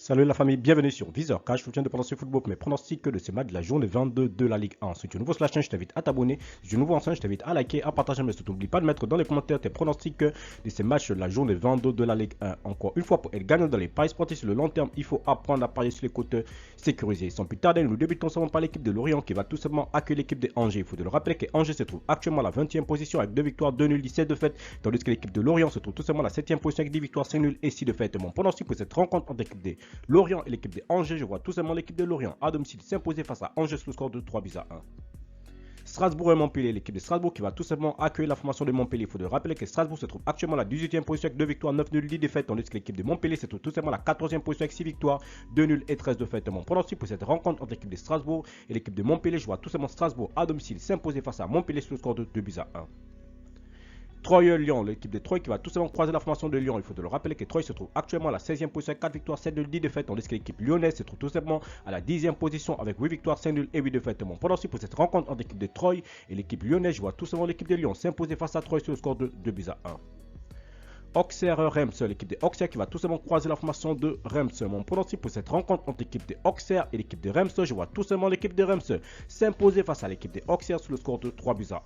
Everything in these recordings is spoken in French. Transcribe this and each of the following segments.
Salut la famille, bienvenue sur Viseur Cash. Je vous tiens de Pronostic Football pour mes pronostics de ce match de la journée 22 de la Ligue 1. Si tu es nouveau sur la chaîne, je t'invite à t'abonner. Si tu es nouveau en chaîne, je t'invite à liker, à partager, mais surtout n'oublie pas de mettre dans les commentaires tes pronostics de ces matchs de la journée 22 de la Ligue 1. Encore une fois, pour être gagnant dans les paris sportifs sur le long terme, il faut apprendre à parier sur les côtes sécurisées. Sans plus tarder, nous débutons seulement par l'équipe de Lorient qui va tout simplement accueillir l'équipe de Angers. Il faut le rappeler que Angers se trouve actuellement à la 20e position avec 2 victoires, 2 nuls, 17 défaites, tandis que l'équipe de Lorient se trouve tout simplement à la 7e position avec 10 victoires, 5 nuls et 6 défaites. Mon pronostic pour cette rencontre entre l'équipe de Lorient et l'équipe de Angers, je vois tout simplement l'équipe de Lorient à domicile s'imposer face à Angers sur le score de 3-1. Strasbourg et Montpellier, l'équipe de Strasbourg qui va tout simplement accueillir la formation de Montpellier. Il faut rappeler que Strasbourg se trouve actuellement à la 18e position avec 2 victoires, 9 nuls, 10 défaites, tandis que l'équipe de Montpellier se trouve tout simplement à la 14e position avec 6 victoires, 2 nuls et 13 défaites. Mon pronostic pour cette rencontre entre l'équipe de Strasbourg et l'équipe de Montpellier, je vois tout simplement Strasbourg à domicile s'imposer face à Montpellier sur le score de 2-1. Troyes-Lyon, l'équipe de Troyes qui va tout simplement croiser la formation de Lyon. Il faut le rappeler que Troyes se trouve actuellement à la 16e position avec 4 victoires, 7 nuls, 10 défaites, tandis que l'équipe lyonnaise se trouve tout simplement à la 10e position avec 8 victoires, 5 nuls et 8 défaites. Mon pronostic pour cette rencontre entre l'équipe de Troyes et l'équipe lyonnaise, je vois tout simplement l'équipe de Lyon s'imposer face à Troyes sur le score de 2-1. Auxerre-Reims, l'équipe de Auxerre qui va tout simplement croiser la formation de Reims. Mon pronostic pour cette rencontre entre l'équipe de Auxerre et l'équipe de Reims, je vois tout simplement l'équipe de Reims s'imposer face à l'équipe de Auxerre sur le score de 3-1.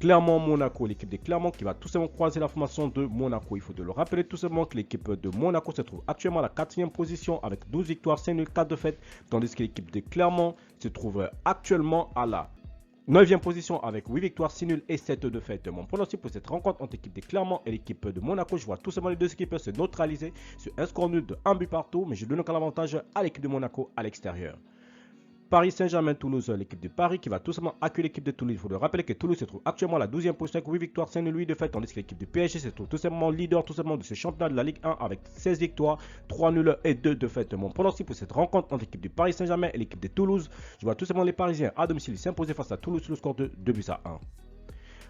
Clermont-Monaco, l'équipe de Clermont qui va tout simplement croiser la formation de Monaco. Il faut le rappeler tout simplement que l'équipe de Monaco se trouve actuellement à la 4e position avec 12 victoires, 5 nuls, 4 défaites, tandis que l'équipe de Clermont se trouve actuellement à la 9e position avec 8 victoires, 6 nuls et 7 défaites. Mon pronostic pour cette rencontre entre l'équipe de Clermont et l'équipe de Monaco, je vois tout simplement les deux équipes se neutraliser sur un score nul de 1 but partout, mais je donne encore l'avantage à l'équipe de Monaco à l'extérieur. Paris Saint-Germain-Toulouse, l'équipe de Paris qui va tout simplement accueillir l'équipe de Toulouse. Il faut le rappeler que Toulouse se trouve actuellement à la 12e position avec 8 victoires, 5 nuls, 8 défaites, tandis que l'équipe de PSG se trouve tout simplement leader tout simplement de ce championnat de la Ligue 1 avec 16 victoires, 3 nuls et 2 défaites. Mon pronostic pour cette rencontre entre l'équipe du Paris Saint-Germain et l'équipe de Toulouse, je vois tout simplement les Parisiens à domicile s'imposer face à Toulouse sur le score de 2-1.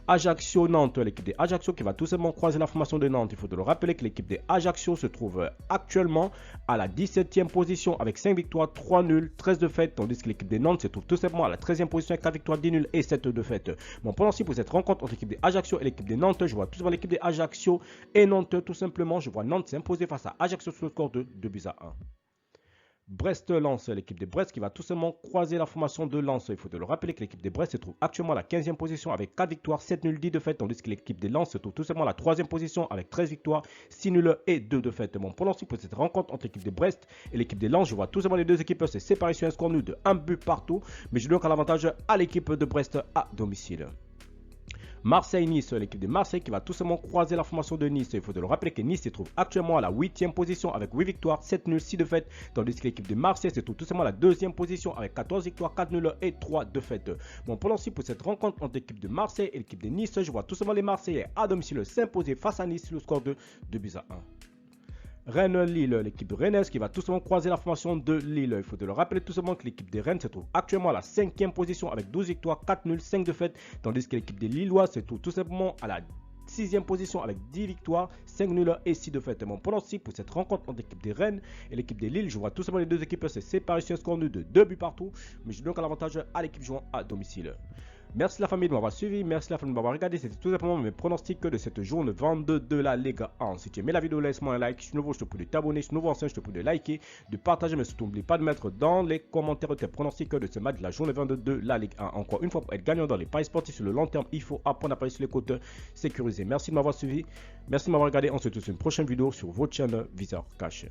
Ajaccio-Nantes, l'équipe de Ajaccio qui va tout simplement croiser la formation de Nantes. Il faut le rappeler que l'équipe de Ajaccio se trouve actuellement à la 17e position avec 5 victoires, 3 nuls, 13 défaites, tandis que l'équipe de Nantes se trouve tout simplement à la 13e position avec 4 victoires, 10 nuls et 7 défaites. Mon pronostic pour cette rencontre entre l'équipe de Ajaccio et l'équipe de Nantes, je vois tout simplement l'équipe de Ajaccio et Nantes tout simplement. Je vois Nantes s'imposer face à Ajaccio sur le score de 2-1. Brest-Lens, l'équipe de Brest qui va tout simplement croiser la formation de Lens. Il faut le rappeler que l'équipe de Brest se trouve actuellement à la 15e position avec 4 victoires, 7 nuls, 10 défaites, tandis que l'équipe de Lens se trouve tout simplement à la 3e position avec 13 victoires, 6 nuls et 2 défaites. Mon pronostic pour cette rencontre entre l'équipe de Brest et l'équipe de Lens, je vois tout simplement les deux équipes se séparer sur un score nul de 1 but partout, mais je donne encore l'avantage à l'équipe de Brest à domicile. Marseille-Nice, l'équipe de Marseille qui va tout simplement croiser la formation de Nice. Il faut le rappeler que Nice se trouve actuellement à la 8e position avec 8 victoires, 7 nuls, 6 défaites, tandis que l'équipe de Marseille se trouve tout simplement à la 2e position avec 14 victoires, 4 nuls et 3 défaites. Mon pronostic pour cette rencontre entre l'équipe de Marseille et l'équipe de Nice, je vois tout simplement les Marseillais à domicile s'imposer face à Nice sur le score de 2-1. Rennes-Lille, l'équipe rennaise qui va tout simplement croiser la formation de Lille. Il faut le rappeler tout simplement que l'équipe de Rennes se trouve actuellement à la 5e position avec 12 victoires, 4 nuls, 5 défaites, tandis que l'équipe des Lillois se trouve tout simplement à la 6e position avec 10 victoires, 5 nuls et 6 défaites. Mon pronostic pour cette rencontre entre l'équipe des Rennes et l'équipe de Lille, je vois tout simplement les deux équipes se séparer sur un score nul de 2 buts partout, mais je donne un avantage à l'équipe jouant à domicile. Merci la famille de m'avoir suivi, merci la famille de m'avoir regardé, c'était tout simplement mes pronostics de cette journée 22 de la Ligue 1. Si tu aimais la vidéo, laisse-moi un like, si tu es nouveau, je te prie de t'abonner, si tu es nouveau ancien, je te prie de liker, de partager, mais surtout n'oublie pas de mettre dans les commentaires tes pronostics de ce match de la journée 22 de la Ligue 1. Encore une fois, pour être gagnant dans les paris sportifs sur le long terme, il faut apprendre à parier sur les côtes sécurisées. Merci de m'avoir suivi, merci de m'avoir regardé, on se retrouve sur une prochaine vidéo sur votre chaîne Viseur Cash.